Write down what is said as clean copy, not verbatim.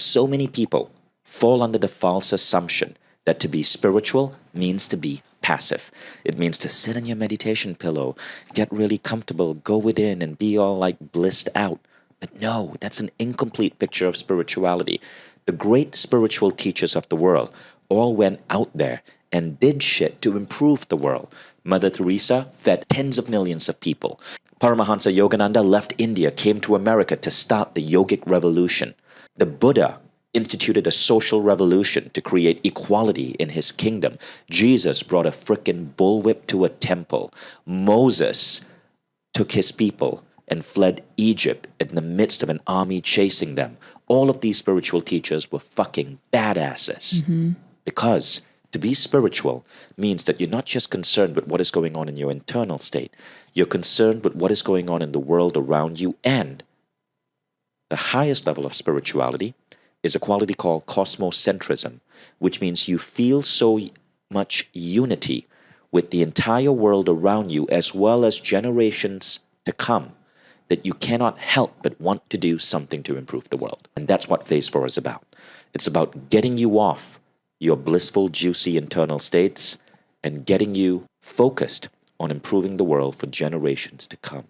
so many people fall under the false assumption that to be spiritual means to be passive. It means to sit on your meditation pillow, get really comfortable, go within and be all like blissed out. But no, that's an incomplete picture of spirituality. The great spiritual teachers of the world all went out there and did shit to improve the world. Mother Teresa fed tens of millions of people. Paramahansa Yogananda left India, came to America to start the yogic revolution. The Buddha instituted a social revolution to create equality in his kingdom. Jesus brought a frickin' bullwhip to a temple. Moses took his people and fled Egypt in the midst of an army chasing them. All of these spiritual teachers were fucking badasses. Because to be spiritual means that you're not just concerned with what is going on in your internal state. You're concerned with what is going on in the world around you. And the highest level of spirituality is a quality called Cosmocentrism, which means you feel so much unity with the entire world around you as well as generations to come that you cannot help but want to do something to improve the world. And that's what Phase 4 is about. It's about getting you off your blissful, juicy internal states and getting you focused on improving the world for generations to come.